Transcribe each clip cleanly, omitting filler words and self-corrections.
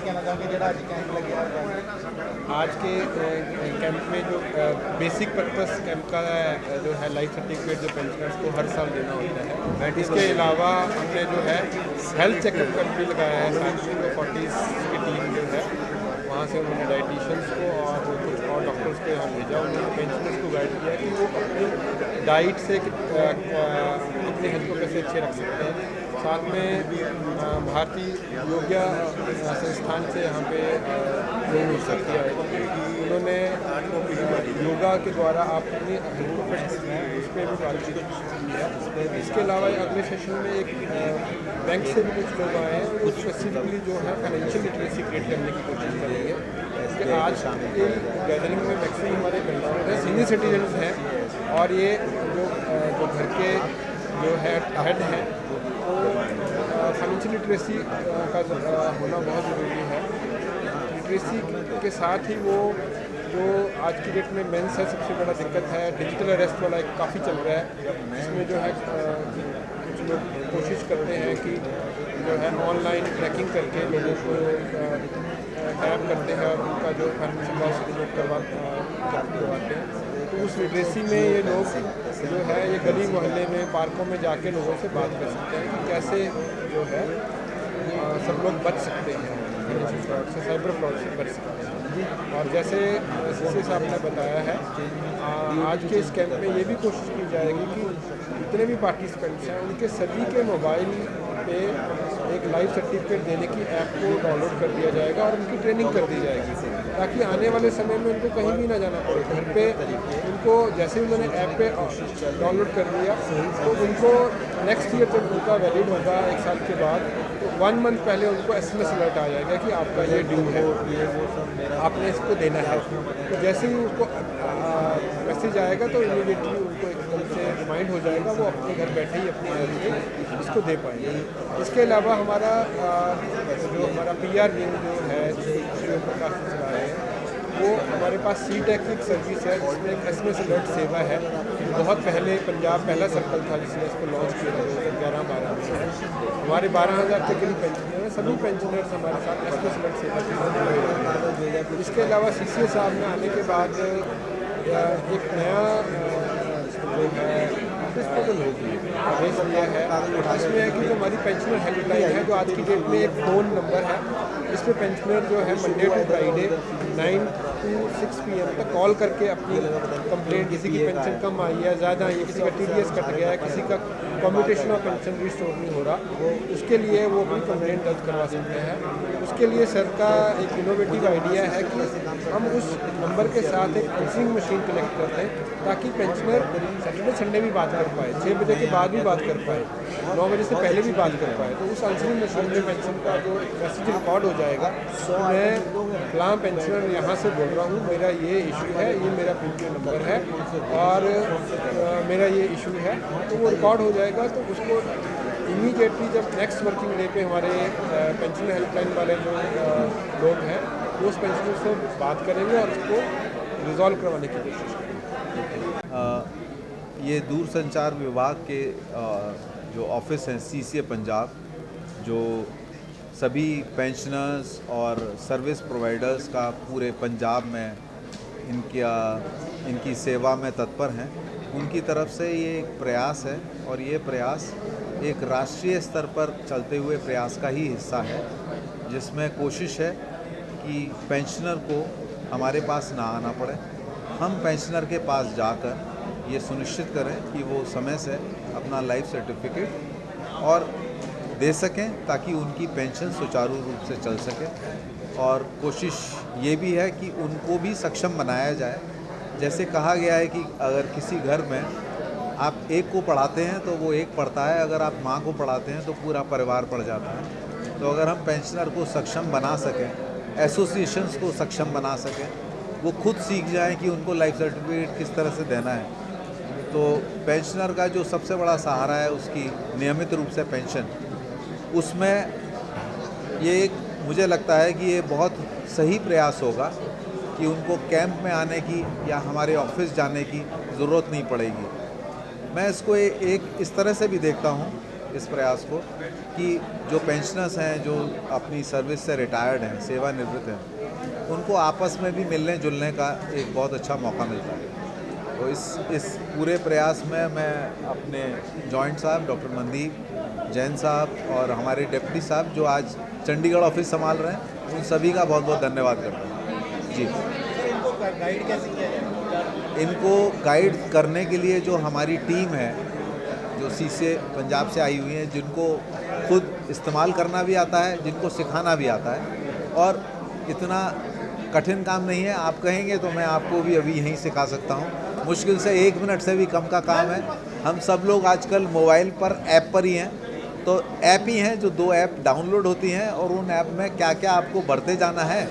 कहना चाहोगे जो आज कैंप लगे आज के कैंप में जो बेसिक पर्पस कैंप का जो है लाइफ सर्टिफिकेट जो पेंशनर्स को हर साल देना होता है। इसके अलावा हमने जो है हेल्थ चेकअप कैंप भी लगाया है। साथ में जो 40 की टीम जो है वहाँ से उन्होंने डाइटिशियंस को और कुछ और डॉक्टर्स को यहाँ भेजा। उन्होंने पेंशनर्स को गाइड किया कि वो अपनी डाइट से अपने हेल्थ को कैसे अच्छे रख सकते हैं। साथ में भारतीय योगा संस्थान से यहाँ पे लोग किया है। उन्होंने योगा के द्वारा आप अपनी हेल्थ को फिट उस पर भी बातचीत की है। इसके अलावा अगले सेशन में एक बैंक से भी कुछ लोग आए हैं, कुछ स्पेसिफिकली जो है फाइनेंशियल लिटरेसी क्रिएट करने की कोशिश करेंगे। कि आज की गैदरिंग में मैक्सिमम हमारे पेंशनर हैं, सीनियर सिटीजन्स हैं और ये जो घर के जो हेड हैं फाइनेंशियल लिटरेसी का होना बहुत ज़रूरी है। लिटरेसी के साथ ही वो जो आज की डेट में मेंस है सबसे बड़ा दिक्कत है, डिजिटल अरेस्ट वाला एक काफ़ी चल रहा है। इसमें जो है कुछ लोग कोशिश करते हैं कि जो है ऑनलाइन ट्रैकिंग करके लोगों को टैप करते हैं और उनका जो फाइनेंशियल लॉस लोग करवाते हैं। तो उस लिटरेसी में ये लोग जो है ये गली मोहल्ले में पार्कों में जाके लोगों से बात कर सकते हैं कि कैसे जो है सब लोग बच सकते हैं फाइनेंशियल फ्रॉड से, साइबर फ्रॉड से बच सकते हैं। और जैसे सीसी साहब ने बताया है, आज के इस कैंप में ये भी कोशिश की जाएगी कि जितने भी पार्टिसिपेंट्स हैं उनके सभी के मोबाइल पे एक लाइफ सर्टिफिकेट देने की ऐप को डाउनलोड कर दिया जाएगा और उनकी ट्रेनिंग कर दी जाएगी, ताकि आने वाले समय में उनको कहीं भी ना जाना पड़े। घर पे उनको जैसे ही उन्होंने ऐप पे डाउनलोड कर लिया तो उनको नेक्स्ट ईयर जब उनका वैलिड होगा 1 साल के बाद, तो 1 मंथ पहले उनको SMS अलर्ट आ जाएगा कि आपका ये ड्यू है, आपने इसको देना है। तो जैसे ही उसको मैसेज आएगा तो इमीडिएटली उनको एकदम से रिमाइंड हो जाएगा, वो अपने घर बैठे ही अपनी हेल्थ में इसको दे पाएंगे। इसके अलावा हमारा जो हमारा PR विंग जो है श्री प्रकाश चला है, वो हमारे पास C-Tech की एक सर्विस है जिसमें एक SMS अलर्ट सेवा है। बहुत पहले पंजाब पहला सर्कल था जिसने इसको लॉन्च किया 2011-12 में। हमारे 12,000 के करीब पेंशनर हैं, सभी पेंशनर्स हमारे साथ SMS अलर्ट सेवा से। इसके अलावा CCA साहब ने आने के बाद एक नया जो है पोर्टल होगी आदेश दिया है, इसमें है कि जो हमारी पेंशनर हेल्पलाइन है, जो आज की डेट में एक फ़ोन नंबर है, इस पर पेंशनर जो है Monday to Friday 9 to 6 PM तक कॉल करके अपनी कंप्लेंट, किसी की पेंशन कम आई है, ज़्यादा आई है, किसी का TDS कट गया है, किसी का कम्यूटेशन ऑफ पेंशन रिस्टोर नहीं हो रहा, उसके लिए वो अपनी कंप्लेंट दर्ज करवा सकते हैं। उसके लिए सर का एक इनोवेटिव आइडिया है कि हम उस नंबर के साथ एक आंसरिंग मशीन कनेक्ट करते हैं, ताकि पेंशनर सैटरडे संडे भी बात कर पाए, 6 बजे के बाद भी बात कर पाए, 9 बजे से पहले भी बात कर पाए। तो उस आंसरिंग मशीन में पेंशन का जो मैसेज रिकॉर्ड हो जाएगा, तो मैं फलां पेंशनर यहाँ से बोल रहा हूँ, मेरा ये इशू है, ये मेरा PPO नंबर है और मेरा ये इशू है, तो वो रिकॉर्ड हो जाएगा। तो उसको इमीडिएटली जब नेक्स्ट वर्किंग डे पे हमारे पेंशन हेल्पलाइन वाले जो लोग हैं वो उस पेंशनर से बात करेंगे और उसको रिजॉल्व करवाने की कोशिश करेंगे। ये दूरसंचार विभाग के जो ऑफिस हैं CCA पंजाब, जो सभी पेंशनर्स और सर्विस प्रोवाइडर्स का पूरे पंजाब में इनकी सेवा में तत्पर हैं, उनकी तरफ से ये एक प्रयास है और ये प्रयास एक राष्ट्रीय स्तर पर चलते हुए प्रयास का ही हिस्सा है, जिसमें कोशिश है कि पेंशनर को हमारे पास ना आना पड़े, हम पेंशनर के पास जाकर ये सुनिश्चित करें कि वो समय से अपना लाइफ सर्टिफिकेट और दे सकें, ताकि उनकी पेंशन सुचारू रूप से चल सके। और कोशिश ये भी है कि उनको भी सक्षम बनाया जाए। जैसे कहा गया है कि अगर किसी घर में आप एक को पढ़ाते हैं तो वो एक पढ़ता है, अगर आप माँ को पढ़ाते हैं तो पूरा परिवार पढ़ जाता है। तो अगर हम पेंशनर को सक्षम बना सकें, एसोसिएशंस को सक्षम बना सकें, वो खुद सीख जाएं कि उनको लाइफ सर्टिफिकेट किस तरह से देना है, तो पेंशनर का जो सबसे बड़ा सहारा है उसकी नियमित रूप से पेंशन, उसमें ये एक मुझे लगता है कि ये बहुत सही प्रयास होगा कि उनको कैंप में आने की या हमारे ऑफिस जाने की ज़रूरत नहीं पड़ेगी। मैं इसको एक इस तरह से भी देखता हूँ इस प्रयास को कि जो पेंशनर्स हैं, जो अपनी सर्विस से रिटायर्ड हैं, सेवानिवृत्त हैं, उनको आपस में भी मिलने जुलने का एक बहुत अच्छा मौका मिलता है। तो इस पूरे प्रयास में मैं अपने जॉइंट साहब डॉक्टर मनदीप जैन साहब और हमारे डिप्टी साहब जो आज चंडीगढ़ ऑफिस संभाल रहे हैं, उन सभी का बहुत बहुत धन्यवाद करता हूँ। जी, इनको गाइड कैसे किया जाए? इनको गाइड करने के लिए जो हमारी टीम है, जो सीसे पंजाब से आई हुई है, जिनको खुद इस्तेमाल करना भी आता है, जिनको सिखाना भी आता है, और इतना कठिन काम नहीं है। आप कहेंगे तो मैं आपको भी अभी यहीं सिखा सकता हूँ। मुश्किल से 1 मिनट से भी कम का काम है। हम सब लोग आजकल मोबाइल पर ऐप पर ही हैं, तो ऐप ही हैं जो 2 ऐप डाउनलोड होती हैं, और उन ऐप में क्या क्या आपको बढ़ते जाना है,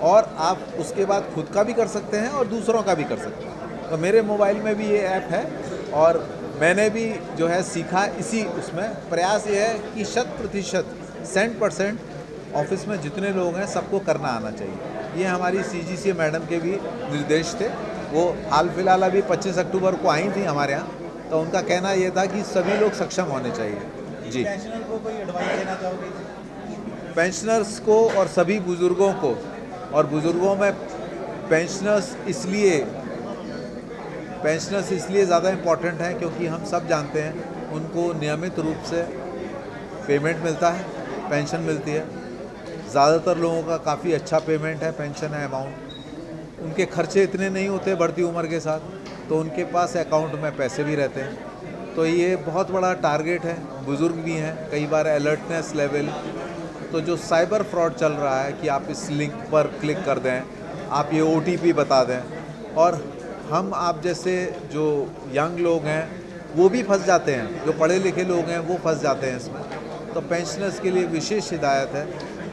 और आप उसके बाद खुद का भी कर सकते हैं और दूसरों का भी कर सकते हैं। तो मेरे मोबाइल में भी ये ऐप है, और मैंने भी जो है सीखा इसी उसमें। प्रयास ये है कि 100% 100% ऑफिस में जितने लोग हैं सबको करना आना चाहिए। ये हमारी CGCA मैडम के भी निर्देश थे। वो हाल फिलहाल अभी 25 अक्टूबर को आई थी हमारे यहाँ, तो उनका कहना ये था कि सभी लोग सक्षम होने चाहिए। जी, पेंशनर को कोई एडवाइस देना चाहोगे? पेंशनर्स को और सभी बुज़ुर्गों को, और बुज़ुर्गों में पेंशनर्स इसलिए ज़्यादा इम्पॉर्टेंट हैं क्योंकि हम सब जानते हैं उनको नियमित रूप से पेमेंट मिलता है, पेंशन मिलती है। ज़्यादातर लोगों का काफ़ी अच्छा पेमेंट है, पेंशन है, अमाउंट। उनके खर्चे इतने नहीं होते बढ़ती उम्र के साथ, तो उनके पास अकाउंट में पैसे भी रहते हैं। तो ये बहुत बड़ा टारगेट है। बुज़ुर्ग भी हैं, कई बार अलर्टनेस लेवल, तो जो साइबर फ्रॉड चल रहा है कि आप इस लिंक पर क्लिक कर दें, आप ये OTP बता दें, और हम आप जैसे जो यंग लोग हैं वो भी फंस जाते हैं, जो पढ़े लिखे लोग हैं वो फंस जाते हैं इसमें। तो पेंशनर्स के लिए विशेष हिदायत है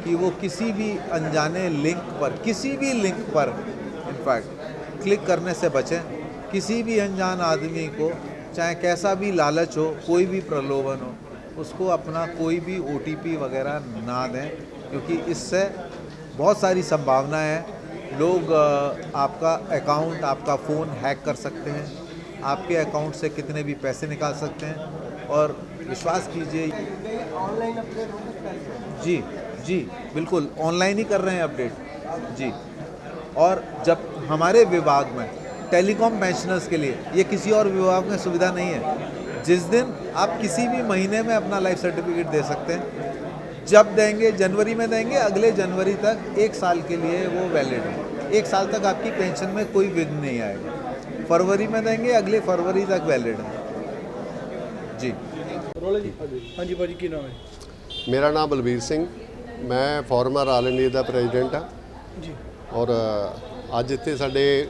कि वो किसी भी अनजाने लिंक पर, किसी भी लिंक पर इनफैक्ट क्लिक करने से बचें। किसी भी अनजान आदमी को चाहे कैसा भी लालच हो, कोई भी प्रलोभन हो, उसको अपना कोई भी OTP वगैरह ना दें, क्योंकि इससे बहुत सारी संभावनाएं हैं। लोग आपका अकाउंट, आपका फ़ोन हैक कर सकते हैं, आपके अकाउंट से कितने भी पैसे निकाल सकते हैं। और विश्वास कीजिए, ऑनलाइन अपडेट होता है? जी जी बिल्कुल ऑनलाइन ही कर रहे हैं अपडेट जी। और जब हमारे विभाग में टेलीकॉम पेंशनर्स के लिए, ये किसी और विभाग में सुविधा नहीं है। जिस दिन आप किसी भी महीने में अपना लाइफ सर्टिफिकेट दे सकते हैं, जब देंगे जनवरी में देंगे, अगले जनवरी तक 1 साल के लिए वो वैलिड है। 1 साल तक आपकी पेंशन में कोई विघ्न नहीं आएगा। फरवरी में देंगे, अगले फरवरी तक वैलिड है जी। हाँ जी भाजी, की नाम है? ਮੇਰਾ ਨਾਮ ਬਲਬੀਰ ਸਿੰਘ, ਮੈਂ ਫਾਰਮਰ ਆਲ ਇੰਡੀਆ ਦਾ ਪ੍ਰੈਜ਼ੀਡੈਂਟ ਹਾਂ ਜੀ। ਔਰ ਅੱਜ ਇੱਥੇ ਸਾਡੇ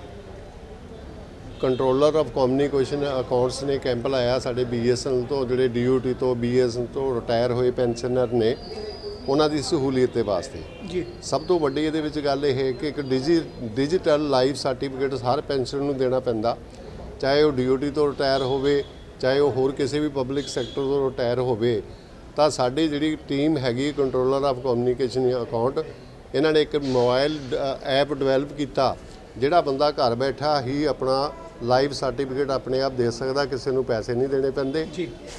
ਕੰਟਰੋਲਰ ਆਫ ਕਮਿਊਨੀਕੇਸ਼ਨ ਅਕਾਊਂਟਸ ਨੇ ਕੈਂਪ ਲਾਇਆ। ਸਾਡੇ BSNL ਤੋਂ ਜਿਹੜੇ DUT ਤੋਂ BSNL ਤੋਂ ਰਿਟਾਇਰ ਹੋਏ ਪੈਨਸ਼ਨਰ ਨੇ, ਉਹਨਾਂ ਦੀ ਸਹੂਲੀਅਤ ਦੇ ਵਾਸਤੇ ਜੀ। ਸਭ ਤੋਂ ਵੱਡੀ ਇਹਦੇ ਵਿੱਚ ਗੱਲ ਇਹ ਹੈ ਕਿ ਇੱਕ ਡਿਜੀਟਲ ਲਾਈਫ ਸਰਟੀਫਿਕੇਟ ਹਰ ਪੈਨਸ਼ਨ ਨੂੰ ਦੇਣਾ ਪੈਂਦਾ, ਚਾਹੇ ਉਹ DUT ਤੋਂ ਰਿਟਾਇਰ ਹੋਵੇ, ਚਾਹੇ ਉਹ ਹੋਰ ਕਿਸੇ ਵੀ ਪਬਲਿਕ ਸੈਕਟਰ ਤੋਂ ਰਿਟਾਇਰ ਹੋਵੇ। ਤਾਂ ਸਾਡੀ ਜਿਹੜੀ ਟੀਮ ਹੈਗੀ ਕੰਟਰੋਲਰ ਆਫ ਕਮਿਊਨੀਕੇਸ਼ਨ ਅਕਾਊਂਟ, ਇਹਨਾਂ ਨੇ ਇੱਕ ਮੋਬਾਈਲ ਐਪ ਡਿਵੈਲਪ ਕੀਤਾ, ਜਿਹੜਾ ਬੰਦਾ ਘਰ ਬੈਠਾ ਹੀ ਆਪਣਾ ਲਾਈਵ ਸਰਟੀਫਿਕੇਟ ਆਪਣੇ ਆਪ ਦੇ ਸਕਦਾ, ਕਿਸੇ ਨੂੰ ਪੈਸੇ ਨਹੀਂ ਦੇਣੇ ਪੈਂਦੇ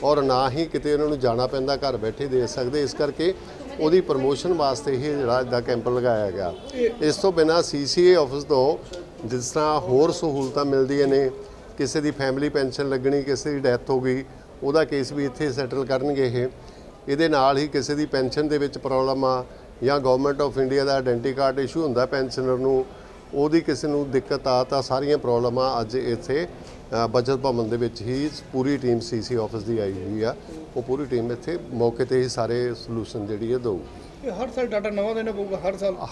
ਔਰ ਨਾ ਹੀ ਕਿਤੇ ਉਹਨਾਂ ਨੂੰ ਜਾਣਾ ਪੈਂਦਾ, ਘਰ ਬੈਠੇ ਦੇ ਸਕਦੇ। ਇਸ ਕਰਕੇ ਉਹਦੀ ਪ੍ਰਮੋਸ਼ਨ ਵਾਸਤੇ ਹੀ ਜਿਹੜਾ ਇੱਦਾਂ ਕੈਂਪ ਲਗਾਇਆ ਗਿਆ। ਇਸ ਤੋਂ ਬਿਨਾਂ CCA ਆਫਿਸ ਤੋਂ ਜਿਸ ਤਰ੍ਹਾਂ ਹੋਰ ਸਹੂਲਤਾਂ ਮਿਲਦੀਆਂ ਨੇ, ਕਿਸੇ ਦੀ ਫੈਮਿਲੀ ਪੈਨਸ਼ਨ ਲੱਗਣੀ, ਕਿਸੇ ਦੀ ਡੈਥ ਹੋ ਗਈ, ਉਹਦਾ ਕੇਸ ਵੀ ਇੱਥੇ ਸੈਟਲ ਕਰਨਗੇ ਇਹ। ਇਹਦੇ ਨਾਲ ਹੀ ਕਿਸੇ ਦੀ ਪੈਨਸ਼ਨ ਦੇ ਵਿੱਚ ਪ੍ਰੋਬਲਮ ਆ ਜਾਂ government of India the ਆਇਡੈਂਟੀ card issue ਹੁੰਦਾ ਪੈਨਸ਼ਨਰ ਨੂੰ, ਉਹਦੀ ਕਿਸੇ ਨੂੰ ਦਿੱਕਤ ਆ, ਤਾਂ ਸਾਰੀਆਂ ਪ੍ਰੋਬਲਮਾਂ ਅੱਜ ਇੱਥੇ ਬਚਤ ਭਵਨ ਦੇ ਵਿੱਚ ਹੀ ਪੂਰੀ ਟੀਮ CC ਆਫਿਸ ਦੀ ਆਈ ਹੋਈ ਆ। ਉਹ ਪੂਰੀ ਟੀਮ ਇੱਥੇ ਮੌਕੇ 'ਤੇ ਹੀ ਸਾਰੇ ਸੋਲੂਸ਼ਨ ਜਿਹੜੀ ਹੈ ਦਊਗੀ। ਇਹ ਹਰ ਸਾਲ ਡਾਟਾ ਨਵਾਂ ਦੇਣਾ ਪਊਗਾ?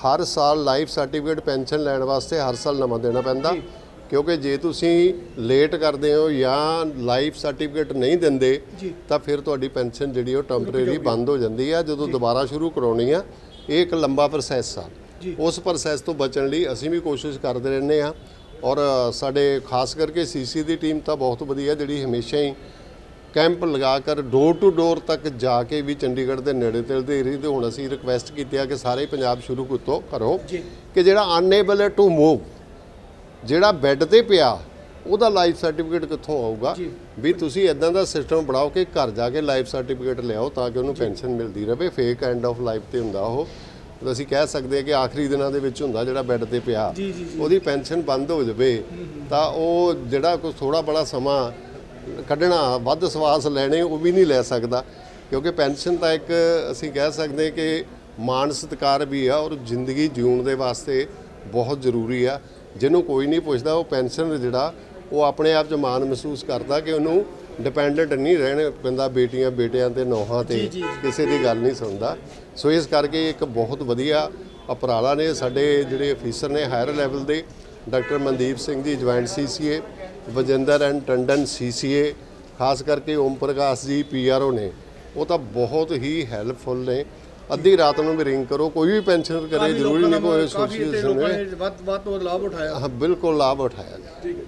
ਹਰ ਸਾਲ ਲਾਈਫ ਸਰਟੀਫਿਕੇਟ ਪੈਨਸ਼ਨ ਲੈਣ ਵਾਸਤੇ ਹਰ ਸਾਲ ਨਵਾਂ ਦੇਣਾ ਪੈਂਦਾ, ਕਿਉਂਕਿ ਜੇ ਤੁਸੀਂ ਲੇਟ ਕਰਦੇ ਹੋ ਜਾਂ ਲਾਈਫ ਸਰਟੀਫਿਕੇਟ ਨਹੀਂ ਦਿੰਦੇ ਤਾਂ ਫਿਰ ਤੁਹਾਡੀ ਪੈਨਸ਼ਨ ਜਿਹੜੀ ਉਹ ਟੈਂਪਰੇਰੀ ਬੰਦ ਹੋ ਜਾਂਦੀ ਆ। ਜਦੋਂ ਦੁਬਾਰਾ ਸ਼ੁਰੂ ਕਰਾਉਣੀ ਆ, ਇਹ ਇੱਕ ਲੰਬਾ ਪ੍ਰੋਸੈਸ ਆ। ਉਸ ਪ੍ਰੋਸੈਸ ਤੋਂ ਬਚਣ ਲਈ ਅਸੀਂ ਵੀ ਕੋਸ਼ਿਸ਼ ਕਰਦੇ ਰਹਿੰਦੇ ਆ। ਔਰ ਸਾਡੇ ਖਾਸ ਕਰਕੇ CC ਦੀ ਟੀਮ ਤਾਂ ਬਹੁਤ ਵਧੀਆ, ਜਿਹੜੀ ਹਮੇਸ਼ਾ ਹੀ ਕੈਂਪ ਲਗਾ ਕਰ ਡੋਰ ਟੂ ਡੋਰ ਤੱਕ ਜਾ ਕੇ ਵੀ ਚੰਡੀਗੜ੍ਹ ਦੇ ਨੇੜੇ ਤੇੜੇ ਏਰੀਏ ਤੇ ਹੁਣ ਅਸੀਂ ਰਿਕੁਐਸਟ ਕੀਤੀ ਆ ਕਿ ਸਾਰੇ ਪੰਜਾਬ ਸ਼ੁਰੂ ਕਰੋ ਕਿ ਜਿਹੜਾ ਅਨਏਬਲ ਟੂ ਮੂਵ, ਜਿਹੜਾ ਬੈੱਡ ਤੇ ਪਿਆ, ਉਹਦਾ ਲਾਈਫ ਸਰਟੀਫਿਕੇਟ ਕਿੱਥੋਂ ਆਊਗਾ? ਵੀ ਤੁਸੀਂ ਇਦਾਂ ਦਾ ਸਿਸਟਮ ਬਣਾਓ ਕਿ ਘਰ ਜਾ ਕੇ ਲਾਈਫ ਸਰਟੀਫਿਕੇਟ ਲਿਆਓ ਤਾਂ ਕਿ ਉਹਨੂੰ ਪੈਨਸ਼ਨ ਮਿਲਦੀ ਰਹੇ। ਫੇਕ ਐਂਡ ਆਫ ਲਾਈਫ ਤੇ ਹੁੰਦਾ ਉਹ, ਅਸੀਂ ਕਹਿ ਸਕਦੇ ਹਾਂ ਕਿ ਆਖਰੀ ਦਿਨਾਂ ਦੇ ਵਿੱਚ ਹੁੰਦਾ ਜਿਹੜਾ ਬੈੱਡ ਤੇ ਪਿਆ, ਉਹਦੀ ਪੈਨਸ਼ਨ ਬੰਦ ਹੋ ਜਾਵੇ ਤਾਂ ਉਹ ਜਿਹੜਾ ਕੋਈ ਥੋੜਾ ਬੜਾ ਸਮਾਂ ਕੱਢਣਾ, ਵੱਧ ਸਵਾਸ ਲੈਣੇ, ਉਹ ਵੀ ਨਹੀਂ ਲੈ ਸਕਦਾ, ਕਿਉਂਕਿ ਪੈਨਸ਼ਨ ਤਾਂ ਇੱਕ ਅਸੀਂ ਕਹਿ ਸਕਦੇ ਕਿ ਮਾਣ ਸਤਿਕਾਰ ਵੀ ਆ ਔਰ ਜ਼ਿੰਦਗੀ ਜਿਉਣ ਦੇ ਵਾਸਤੇ ਬਹੁਤ ਜ਼ਰੂਰੀ ਆ। ਜਿਹਨੂੰ ਕੋਈ ਨਹੀਂ ਪੁੱਛਦਾ ਉਹ ਪੈਨਸ਼ਨ ਜਿਹੜਾ ਉਹ ਆਪਣੇ ਆਪ 'ਚ ਮਾਣ ਮਹਿਸੂਸ ਕਰਦਾ ਕਿ ਉਹਨੂੰ ਡਿਪੈਂਡੈਂਟ ਨਹੀਂ ਰਹਿਣਾ ਪੈਂਦਾ ਬੇਟੀਆਂ ਬੇਟਿਆਂ ਤੇ ਨੌਹਾਂ ਤੇ, ਕਿਸੇ ਦੀ ਗੱਲ ਨਹੀਂ ਸੁਣਦਾ। ਸੋ ਇਸ ਕਰਕੇ ਇੱਕ ਬਹੁਤ ਵਧੀਆ ਉਪਰਾਲਾ ਨੇ ਸਾਡੇ ਜਿਹੜੇ ਅਫੀਸਰ ਨੇ ਹਾਇਰ ਲੈਵਲ ਦੇ, doctor Mandeep Singh ji joint ਸੀਸੀਏ, Wajinder and Tandon ਸੀਸੀਏ, ਖਾਸ ਕਰਕੇ ਓਮ ਪ੍ਰਕਾਸ਼ ਜੀ ਪੀਆਰਓ ਨੇ, ਉਹ ਤਾਂ ਬਹੁਤ ਹੀ ਹੈਲਪਫੁਲ ਨੇ। ਅੱਧੀ ਰਾਤ ਨੂੰ ਵੀ ਰਿੰਗ ਕਰੋ, ਕੋਈ ਵੀ ਪੈਨਸ਼ਨ ਕਰੇ, ਜ਼ਰੂਰੀ ਨਹੀਂ ਕੋਈ ਐਸੋਸੀਏਸ਼ਨ ਵੱਧ ਤੋਂ ਵੱਧ ਲਾਭ ਉਠਾਇਆ। ਹਾਂ ਬਿਲਕੁਲ ਲਾਭ ਉਠਾਇਆ। ਠੀਕ ਹੈ।